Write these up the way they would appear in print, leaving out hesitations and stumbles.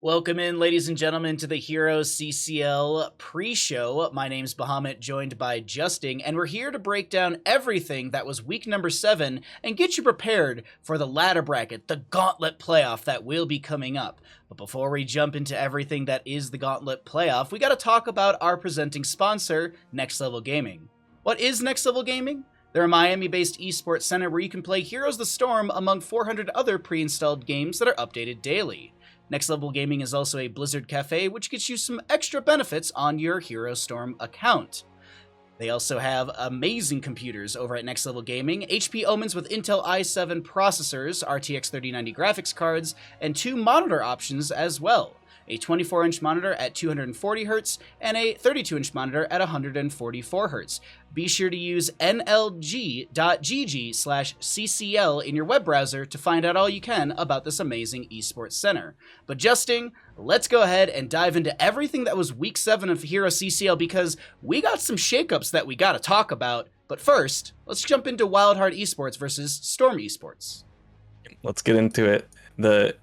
Welcome in, ladies and gentlemen, to the Heroes CCL pre-show. My name's Bahamut, joined by Justing, and we're here to break down everything that was week number 7 and get you prepared for the ladder bracket, the Gauntlet Playoff that will be coming up. But before we jump into everything that is the Gauntlet Playoff, we gotta talk about our presenting sponsor, Next Level Gaming. What is Next Level Gaming? They're a Miami-based esports center where you can play Heroes the Storm among 400 other pre-installed games that are updated daily. Next Level Gaming is also a Blizzard Cafe, which gets you some extra benefits on your Hero Storm account. They also have amazing computers over at Next Level Gaming, HP Omens with Intel i7 processors, RTX 3090 graphics cards, and 2 monitor options as well. A 24-inch monitor at 240Hz and a 32-inch monitor at 144Hz. Be sure to use nlg.gg/CCL in your web browser to find out all you can about this amazing esports center. But Justing, let's go ahead and dive into everything that was week 7 of Hero CCL because we got some shakeups that we gotta talk about. But first, let's jump into Wildheart Esports versus Storm Esports. Let's get into it. The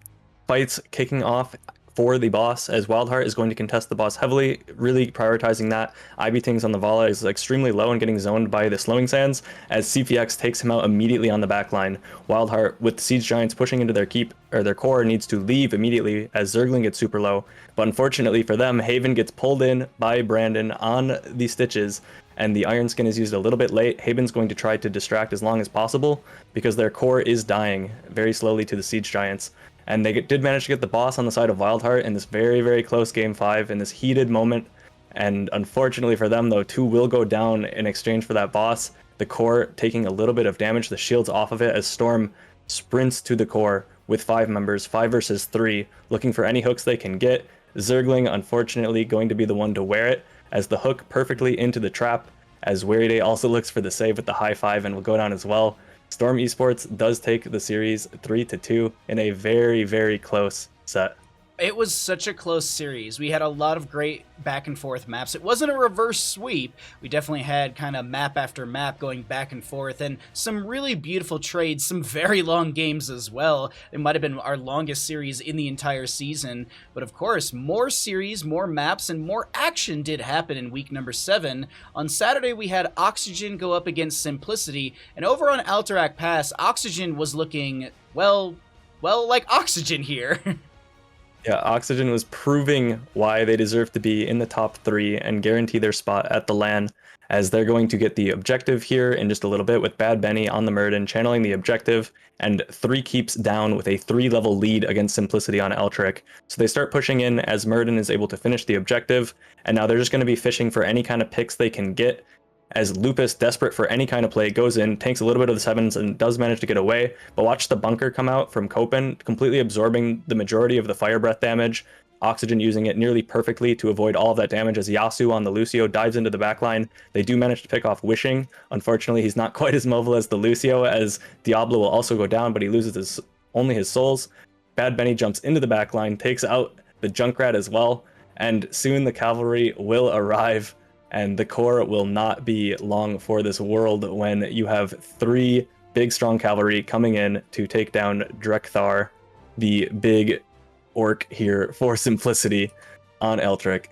fight's kicking off for the boss, as Wildheart is going to contest the boss heavily, really prioritizing that. IB-Tings on the Vala is extremely low and getting zoned by the Slowing Sands, as CPX takes him out immediately on the backline. Wildheart, with the Siege Giants pushing into their keep, or their core, needs to leave immediately as Zergling gets super low. But unfortunately for them, Haven gets pulled in by Brandon on the Stitches, and the Iron Skin is used a little bit late. Haven's going to try to distract as long as possible, because their core is dying very slowly to the Siege Giants. And they did manage to get the boss on the side of Wildheart in this very, very close Game 5, in this heated moment. And unfortunately for them, though, 2 will go down in exchange for that boss. The core taking a little bit of damage, the shields off of it, as Storm sprints to the core with 5 members, 5 versus 3, looking for any hooks they can get. Zergling, unfortunately, going to be the one to wear it, as the hook perfectly into the trap, as Weary Day also looks for the save with the high 5 and will go down as well. Storm Esports does take the series 3-2 in a very, very close set. It was such a close series. We had a lot of great back and forth maps. It wasn't a reverse sweep. We definitely had kind of map after map going back and forth, and some really beautiful trades, some very long games as well. It might have been our longest series in the entire season. But of course, more series, more maps, and more action did happen in week number 7. On Saturday, we had Oxygen go up against Simplicity, and over on Alterac Pass, Oxygen was looking, well, like Oxygen here. Yeah, Oxygen was proving why they deserve to be in the top 3 and guarantee their spot at the LAN, as they're going to get the objective here in just a little bit with Bad Benny on the Murden, channeling the objective, and 3 keeps down with a 3-level lead against Simplicity on Eltric. So they start pushing in as Murden is able to finish the objective, and now they're just going to be fishing for any kind of picks they can get, as Lupus, desperate for any kind of play, goes in, tanks a little bit of the 7s, and does manage to get away. But watch the bunker come out from Copen, completely absorbing the majority of the fire breath damage. Oxygen using it nearly perfectly to avoid all of that damage, as Yasu on the Lucio dives into the backline. They do manage to pick off Wishing. Unfortunately, he's not quite as mobile as the Lucio, as Diablo will also go down, but he loses only his souls. Bad Benny jumps into the backline, takes out the Junkrat as well, and soon the cavalry will arrive. And the core will not be long for this world when you have 3 big strong cavalry coming in to take down Drekthar, the big orc here for Simplicity on Eltric.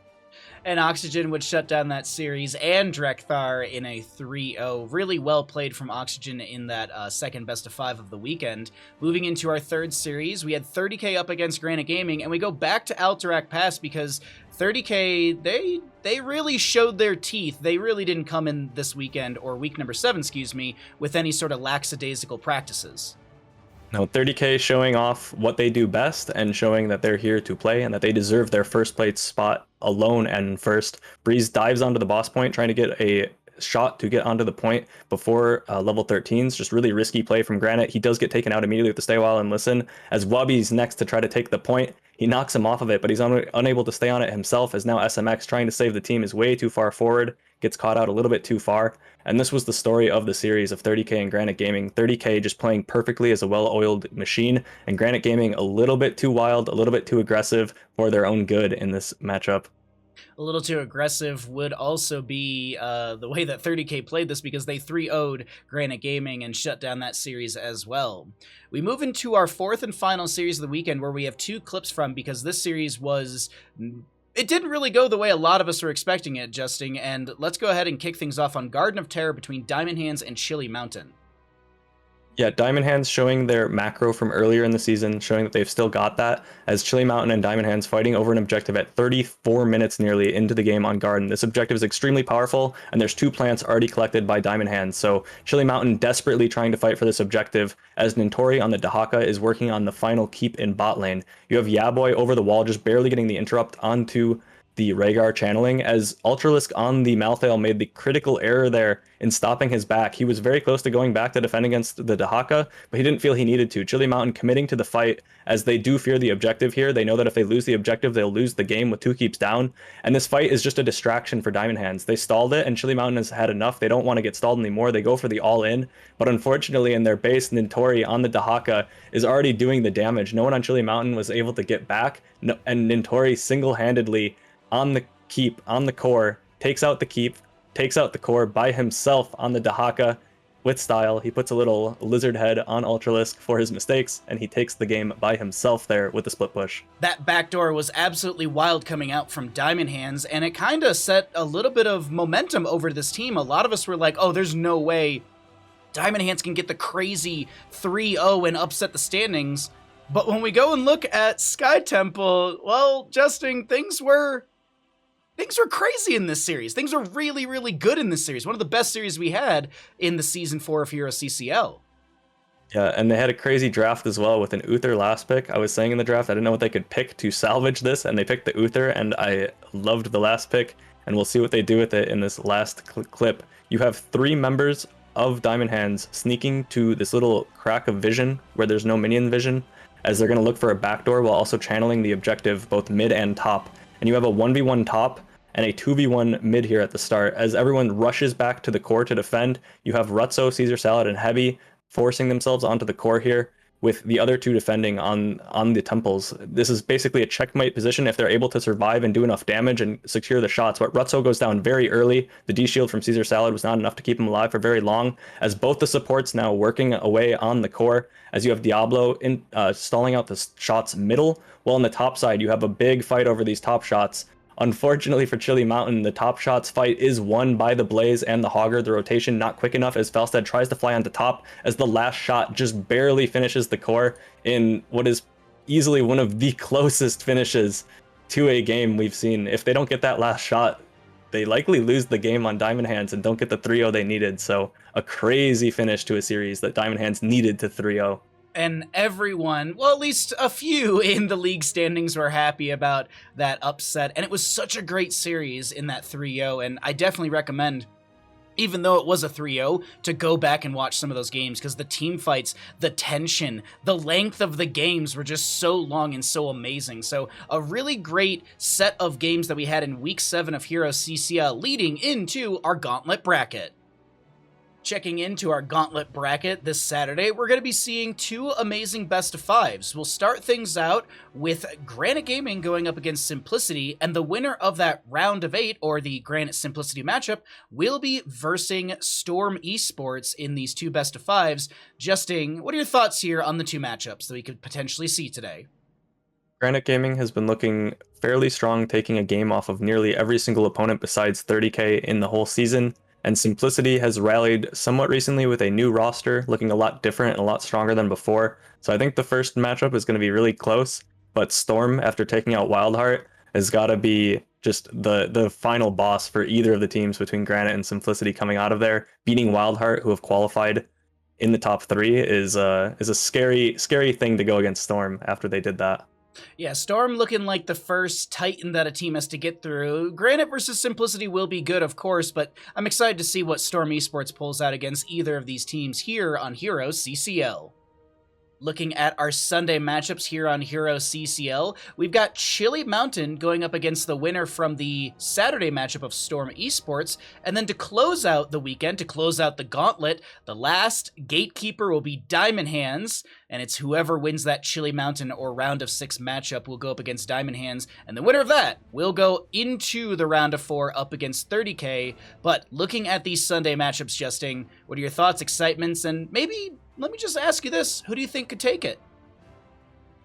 And Oxygen would shut down that series and Drekthar in a 3-0. Really well played from Oxygen in that second best of 5 of the weekend. Moving into our third series, we had 30k up against Granite Gaming, and we go back to Alterac Pass because 30k, they really showed their teeth. They really didn't come in this weekend, or week number 7, excuse me, with any sort of lackadaisical practices. No, 30k showing off what they do best and showing that they're here to play and that they deserve their first place spot alone and first. Breeze dives onto the boss point, trying to get a shot to get onto the point before level 13s. Just really risky play from Granite. He does get taken out immediately with the Stay While and Listen, as Wubby's next to try to take the point. He knocks him off of it, but he's unable to stay on it himself, as now SMX, trying to save the team, is way too far forward, gets caught out a little bit too far. And this was the story of the series of 30k and Granite Gaming. 30k just playing perfectly as a well-oiled machine, and Granite Gaming a little bit too wild, a little bit too aggressive for their own good in this matchup. A little too aggressive would also be the way that 30K played this, because they 3-0'd Granite Gaming and shut down that series as well. We move into our fourth and final series of the weekend, where we have two clips from, because this series was... It didn't really go the way a lot of us were expecting it, Justing, and let's go ahead and kick things off on Garden of Terror between Diamond Hands and Chili Mountain. Yeah, Diamond Hands showing their macro from earlier in the season, showing that they've still got that, as Chili Mountain and Diamond Hands fighting over an objective at 34 minutes nearly into the game on Garden. This objective is extremely powerful, and there's 2 plants already collected by Diamond Hands, so Chili Mountain desperately trying to fight for this objective, as Nintori on the Dahaka is working on the final keep in bot lane. You have Yaboy over the wall, just barely getting the interrupt onto the Rhaegar channeling, as Ultralisk on the Malthael made the critical error there in stopping his back. He was very close to going back to defend against the Dahaka, but he didn't feel he needed to. Chili Mountain committing to the fight, as they do fear the objective here. They know that if they lose the objective, they'll lose the game with 2 keeps down, and this fight is just a distraction for Diamond Hands. They stalled it, and Chili Mountain has had enough. They don't want to get stalled anymore. They go for the all-in, but unfortunately in their base, Nintori on the Dahaka is already doing the damage. No one on Chili Mountain was able to get back, and Nintori single-handedly on the keep, on the core, takes out the keep, takes out the core by himself on the Dahaka with style. He puts a little lizard head on Ultralisk for his mistakes, and he takes the game by himself there with the split push. That backdoor was absolutely wild coming out from Diamond Hands, and it kind of set a little bit of momentum over this team. A lot of us were like, oh, there's no way Diamond Hands can get the crazy 3-0 and upset the standings. But when we go and look at Sky Temple, well, Justin, things were crazy in this series. Things were really, really good in this series. One of the best series we had in the Season 4 of HeroesCCL. Yeah, and they had a crazy draft as well with an Uther last pick. I was saying in the draft, I didn't know what they could pick to salvage this, and they picked the Uther, and I loved the last pick, and we'll see what they do with it in this last clip. You have 3 members of Diamond Hands sneaking to this little crack of vision where there's no minion vision, as they're going to look for a backdoor while also channeling the objective both mid and top. And you have a 1v1 top and a 2v1 mid here at the start, as everyone rushes back to the core to defend. You have Rutso, Caesar Salad, and Heavy forcing themselves onto the core here, with the other 2 defending on the temples. This is basically a checkmate position if they're able to survive and do enough damage and secure the shots. But Rutso goes down very early. The D-shield from Caesar Salad was not enough to keep him alive for very long, as both the supports now working away on the core, as you have Diablo stalling out the shots middle, while on the top side you have a big fight over these top shots. Unfortunately for Chili Mountain, the top shots fight is won by the Blaze and the Hogger. The rotation not quick enough, as Felstead tries to fly onto top, as the last shot just barely finishes the core in what is easily one of the closest finishes to a game we've seen. If they don't get that last shot, they likely lose the game on Diamond Hands and don't get the 3-0 they needed. So a crazy finish to a series that Diamond Hands needed to 3-0. And everyone, well, at least a few in the league standings were happy about that upset. And it was such a great series in that 3-0. And I definitely recommend, even though it was a 3-0, to go back and watch some of those games, because the team fights, the tension, the length of the games were just so long and so amazing. So a really great set of games that we had in Week 7 of HeroesCCL leading into our Gauntlet bracket. Checking into our Gauntlet bracket this Saturday, we're going to be seeing 2 amazing best of 5s. We'll start things out with Granite Gaming going up against Simplicity, and the winner of that round of 8, or the Granite Simplicity matchup, will be versing Storm Esports in these 2 best of 5s. Justing, what are your thoughts here on the 2 matchups that we could potentially see today? Granite Gaming has been looking fairly strong, taking a game off of nearly every single opponent besides 30K in the whole season. And Simplicity has rallied somewhat recently with a new roster, looking a lot different and a lot stronger than before. So I think the first matchup is going to be really close, but Storm, after taking out Wildheart, has got to be just the final boss for either of the teams between Granite and Simplicity coming out of there. Beating Wildheart, who have qualified in the top 3, is a scary thing to go against Storm after they did that. Yeah, Storm looking like the first Titan that a team has to get through. Granite versus Simplicity will be good, of course, but I'm excited to see what Storm Esports pulls out against either of these teams here on HeroesCCL. Looking at our Sunday matchups here on HeroesCCL, we've got Chili Mountain going up against the winner from the Saturday matchup of Storm Esports, and then to close out the weekend, to close out the gauntlet, the last gatekeeper will be Diamond Hands, and it's whoever wins that Chili Mountain or round of 6 matchup will go up against Diamond Hands, and the winner of that will go into the round of 4 up against 30k. But looking at these Sunday matchups, Justing, what are your thoughts, excitements, and maybe let me just ask you this, who do you think could take it?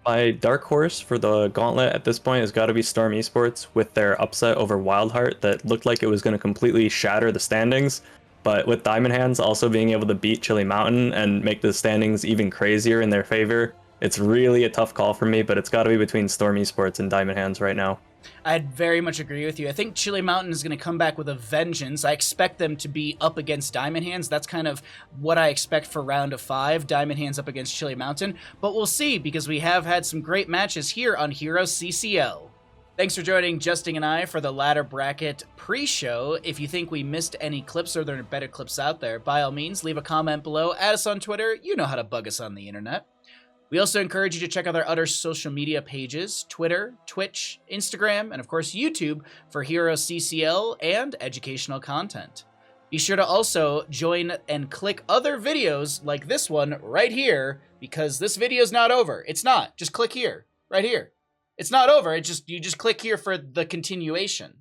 My dark horse for the gauntlet at this point has got to be Storm Esports with their upset over Wildheart that looked like it was going to completely shatter the standings. But with Diamond Hands also being able to beat Chili Mountain and make the standings even crazier in their favor, it's really a tough call for me, but it's got to be between Storm Esports and Diamond Hands right now. I'd very much agree with you. I think Chili Mountain is going to come back with a vengeance. I expect them to be up against Diamond Hands. That's kind of what I expect for round of 5, Diamond Hands up against Chili Mountain. But we'll see, because we have had some great matches here on HeroesCCL. Thanks for joining Justing and I for the ladder bracket pre-show. If you think we missed any clips or there are better clips out there, by all means, leave a comment below. Add us on Twitter. You know how to bug us on the internet. We also encourage you to check out our other social media pages, Twitter, Twitch, Instagram, and of course YouTube for HeroesCCL and educational content. Be sure to also join and click other videos like this one right here, because this video is not over. It's not. Just click here, right here. It's not over. You just click here for the continuation.